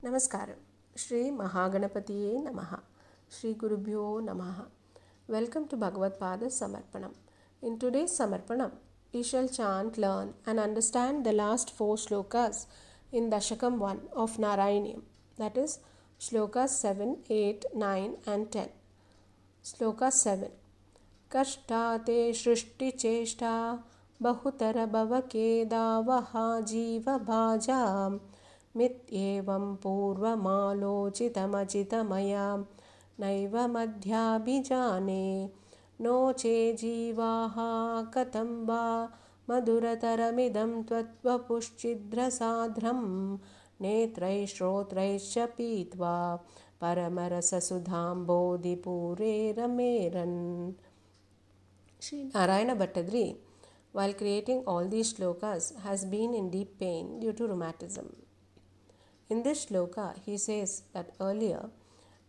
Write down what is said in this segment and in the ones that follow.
Namaskaram. Shri Mahaganapatiye Namaha. Shri Gurubhyo Namaha. Welcome to Bhagavad Pada Samarpanam. In today's Samarpanam, we shall chant, learn, and understand the last four shlokas in Dashakam 1 of Narayaniam, that is, shlokas 7, 8, 9, and 10. Sloka 7. Kashtate Shrishticheshta Bahutara Bhavakedavaha Jiva Bhajam Mityevam Purvamalochitamachitamaya Naiva Madhyabhijane No che Jivaha Katamba Madurataramidam Tvatvapuschidrasadhram Netrai Shrotraischa Pitva Paramarasasudham Bodhipure Rameran. Sri Narayana Bhattadri, while creating all these shlokas, has been in deep pain due to rheumatism. In this shloka, he says that earlier,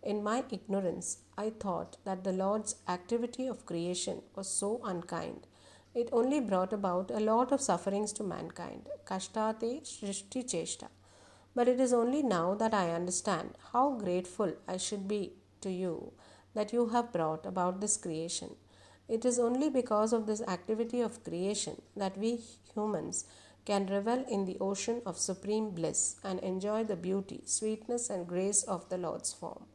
in my ignorance, I thought that the Lord's activity of creation was so unkind. It only brought about a lot of sufferings to mankind. Kashtate Shrishti Cheshta. But it is only now that I understand how grateful I should be to you that you have brought about this creation. It is only because of this activity of creation that we humans can revel in the ocean of supreme bliss and enjoy the beauty, sweetness, and grace of the Lord's form.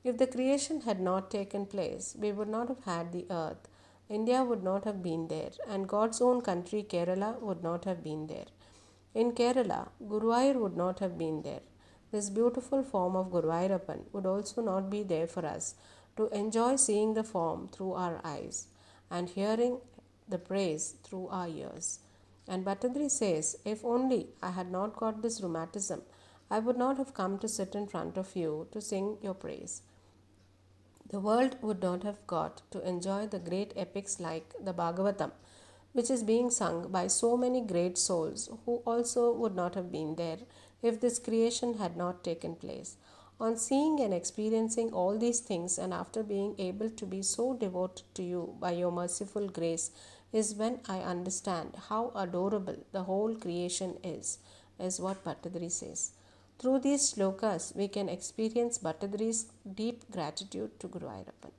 If the creation had not taken place, we would not have had the earth, India would not have been there, and God's own country, Kerala, would not have been there. In Kerala, Guruvayur would not have been there. This beautiful form of Guruvayurappan would also not be there for us to enjoy seeing the form through our eyes and hearing the praise through our ears. And Bhattadri says, if only I had not got this rheumatism, I would not have come to sit in front of you to sing your praise. The world would not have got to enjoy the great epics like the Bhagavatam, which is being sung by so many great souls who also would not have been there if this creation had not taken place. On seeing and experiencing all these things, and after being able to be so devoted to you by your merciful grace, is when I understand how adorable the whole creation is what Bhattadri says. Through these shlokas, we can experience Bhattadri's deep gratitude to Guru Ayappan.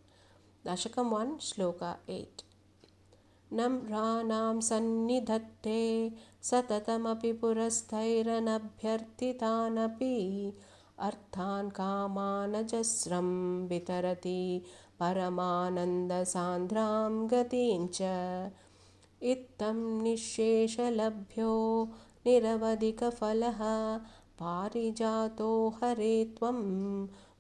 Dashakam 1, Shloka 8. Namranam sannidhatte satatamapi purasthairanabhyarthitanapi arthan kamanajasram vitarati paramananda sandram gatincha ittam nisheshalabhyo niravadikafalaha parijato hare tvam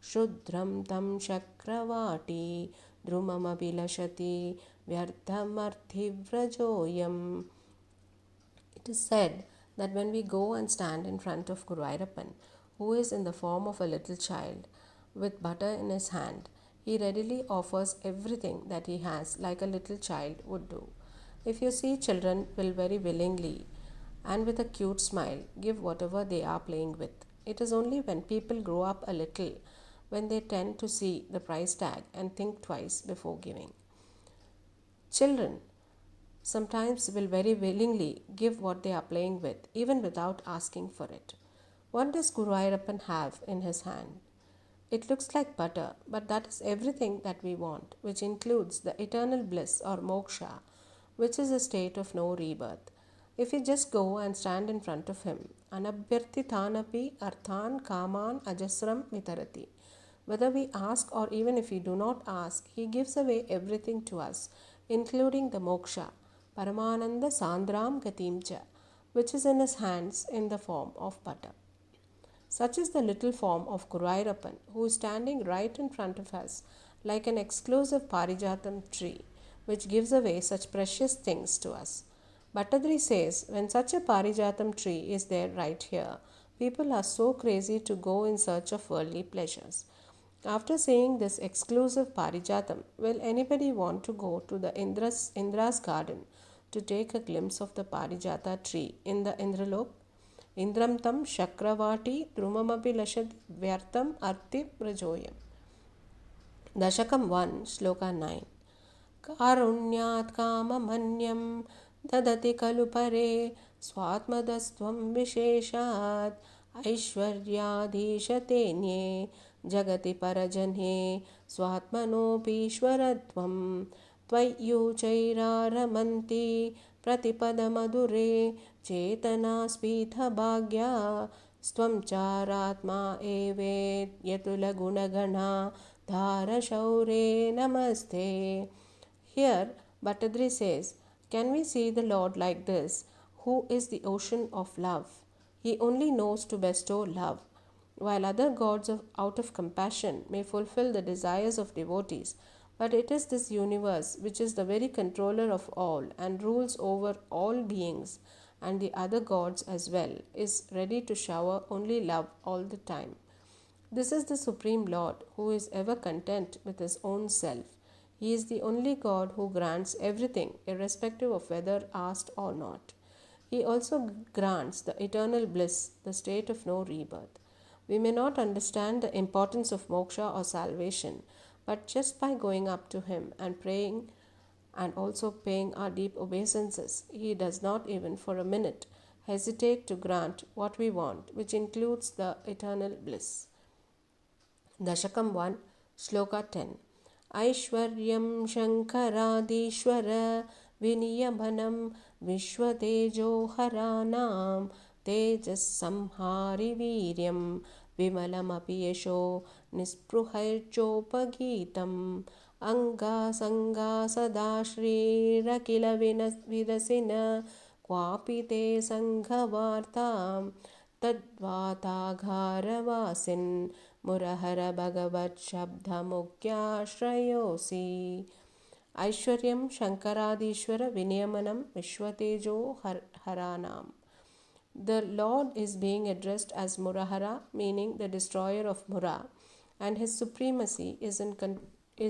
shudram tam shakravati drumamabilashati vyarthamarthivrajoyam. It is said that when we go and stand in front of Guru Ayappan, who is in the form of a little child with butter in his hand, he readily offers everything that he has like a little child would do. If you see, children will very willingly and with a cute smile give whatever they are playing with. It is only when people grow up a little when they tend to see the price tag and think twice before giving. Children sometimes will very willingly give what they are playing with, even without asking for it. What does Guru Ayappan have in his hand? It looks like butter, but that is everything that we want, which includes the eternal bliss or moksha, which is a state of no rebirth. If we just go and stand in front of him, anabhyarthitanapi arthan kaman ajasram vitarati. Whether we ask or even if we do not ask, he gives away everything to us, including the moksha, Paramananda Sandram Gatimcha, which is in his hands in the form of butter. Such is the little form of Guru Ayappan, who is standing right in front of us like an exclusive Parijatam tree, which gives away such precious things to us. Bhattadri says, when such a Parijatam tree is there right here, people are so crazy to go in search of worldly pleasures. After seeing this exclusive Parijatam, will anybody want to go to the Indra's garden to take a glimpse of the Parijata tree in the Indralok? Indram tam shakravati drumamapi lashad vyartam arti prajoyam. Dashakam 1, Shloka 9. Karunyat kamamanyam dadati kalu pare swatmadastvam visheshat ऐश्वर्याधीशतेऽन्ये जगति परजन्ये स्वात्मनोऽपीश्वरत्वं त्वय्युचैरारमन्ति प्रतिपदमधुरे चेतनास्पीठभाग्या स्त्वं चारात्मा एवेत्यतुलगुणगणा धारशौरे नमस्ते. Here Bhattadri says, can we see the Lord like this, who is the ocean of love? He only knows to bestow love. While other gods out of compassion may fulfill the desires of devotees, but it is this universe which is the very controller of all and rules over all beings, and the other gods as well, is ready to shower only love all the time. This is the Supreme Lord who is ever content with his own self. He is the only God who grants everything, irrespective of whether asked or not. He also grants the eternal bliss, the state of no rebirth. We may not understand the importance of moksha or salvation, but just by going up to Him and praying and also paying our deep obeisances, He does not even for a minute hesitate to grant what we want, which includes the eternal bliss. Dashakam 1, Shloka 10. ऐश्वर्यं शङ्करादीश्वर विनियमनं विश्वतेजोहराणां तेजस्संहारि वीर्यं विमलमपि यशो निःस्पृहैर्चोपगीतम् अङ्गासङ्गा सदा श्रीरखिल विरसिन क्वापि ते सङ्घवार्तां तद्वाताघारवासिन् मुरहर भगवत् शब्दमुख्याश्रयोऽसि. ऐश्वर्यं शङ्करादीश्वर विनियमनं विश्वतेजो हरानाम्. The Lord is being addressed as Murahara, meaning the destroyer of Mura, and his supremacy is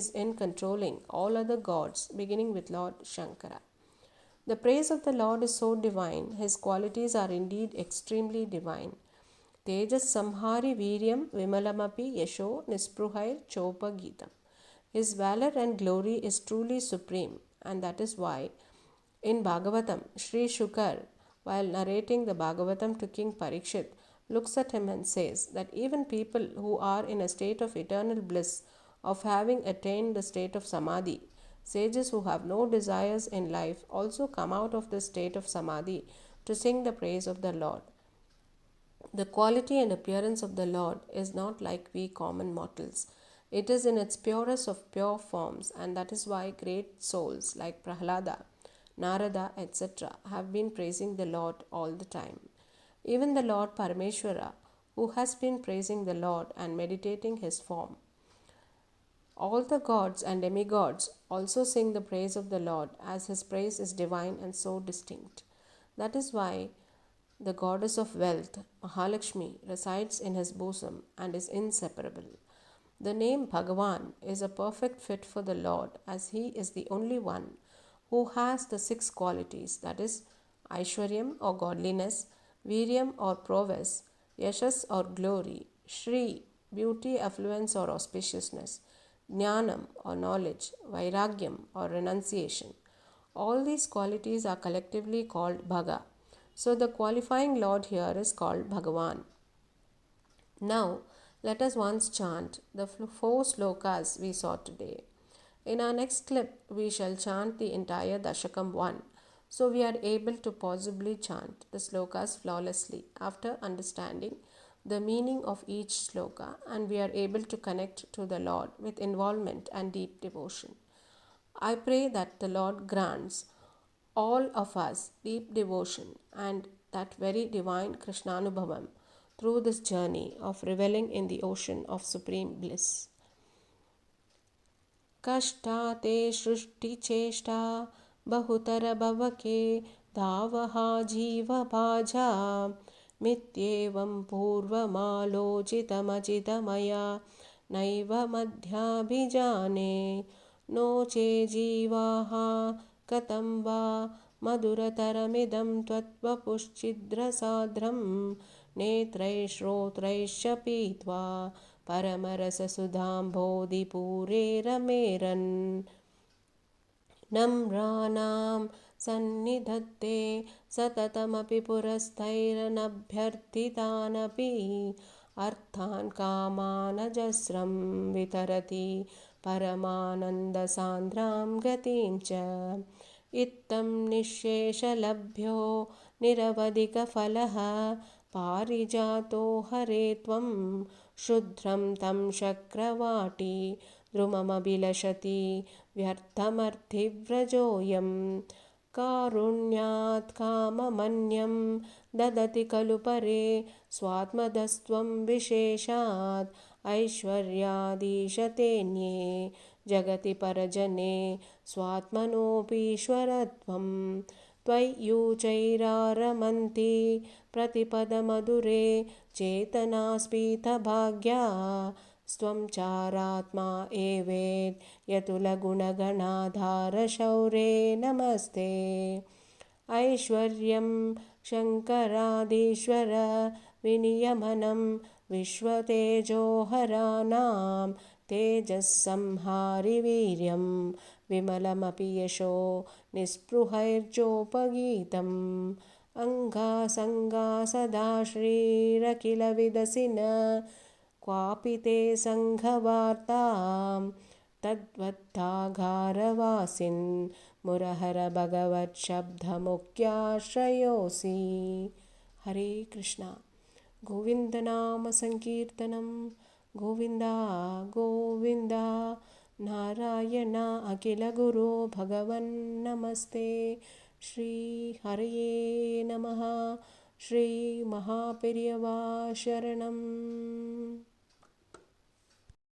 in controlling all other gods, beginning with Lord Shankara. The praise of the Lord is so divine, his qualities are indeed extremely divine. Tejas samhari viryam vimalamapi yasho nispruhair chopa geetam. His valor and glory is truly supreme, and that is why in Bhagavatam, Sri Shukar, while narrating the Bhagavatam to King Parikshit, looks at him and says that even people who are in a state of eternal bliss, of having attained the state of samadhi, sages who have no desires in life also come out of the state of samadhi to sing the praise of the Lord. The quality and appearance of the Lord is not like we common mortals. It is in its purest of pure forms, and that is why great souls like Prahlada, Narada, etc. have been praising the Lord all the time. Even the Lord Parameshwara, who has been praising the Lord and meditating his form. All the gods and demigods also sing the praise of the Lord, as his praise is divine and so distinct. That is why the goddess of wealth, Mahalakshmi, resides in his bosom and is inseparable. The name Bhagavan is a perfect fit for the Lord, as he is the only one who has the 6 qualities, that is, Aishwaryam or godliness, Viryam or prowess, Yashas or glory, Shri, beauty, affluence or auspiciousness, Jnanam or knowledge, Vairagyam or renunciation. All these qualities are collectively called Bhaga. So the qualifying Lord here is called Bhagavan. Now, let us once chant the 4 slokas we saw today. In our next clip, we shall chant the entire Dashakam 1, so we are able to possibly chant the slokas flawlessly after understanding the meaning of each sloka, and we are able to connect to the Lord with involvement and deep devotion. I pray that the Lord grants all of us deep devotion and that very divine Krishnanubhavam through this journey of reveling in the ocean of supreme bliss. Kashta te shrishti cheshta bahutar bhavake dhavaha jiva bhaja mityevam purvamalochitamachidamaya naiva madhyabhijane no che jivaha katam va madurataramidam tvatvapushchidrasadram नेत्रैः श्रोत्रैश्च पीत्वा परमरससुधाम्भोधिपूरे रमेरन् नम्राणां सन्निधत्ते सततमपि पुरस्थैरनभ्यर्थितानपि अर्थान् कामानजस्रं वितरति परमानन्दसान्द्रां गतिं च इत्थं निःशेषलभ्यो निरवधिकफलः पारिजातो हरे त्वं शुद्रं तं शक्रवाटी द्रुममभिलषति व्यर्थमर्थिव्रजोऽयं कारुण्यात् काममन्यं ददति खलु परे स्वात्मदस्त्वं विशेषात् ऐश्वर्यादीशतेऽन्ये जगति परजने स्वात्मनोऽपीश्वरत्वं त्वय्यूचैरारमन्ति प्रतिपदमधुरे चेतनास्फीतभाग्या स्वं चारात्मा एवेत् यतुलगुणगणाधारशौरे नमस्ते ऐश्वर्यं शङ्कराधीश्वर विनियमनं विश्वतेजोहराणां तेजस्संहारि वीर्यं विमलमपि यशो निःस्पृहैर्जोपगीतम् अङ्गासङ्गा सदा श्रीरखिलविदसिन क्वापि ते सङ्घवार्तां तद्वत्ताघारवासिन् मुरहर भगवच्छब्दमुख्याश्रयोऽसि। हरे कृष्णा। गोविन्दनाम संकीर्तनं गोविन्दा गोविन्दा नारायण अखिलगुरो भगवन् नमस्ते। श्री हरये नमः। श्री महापेरियवा शरणम्।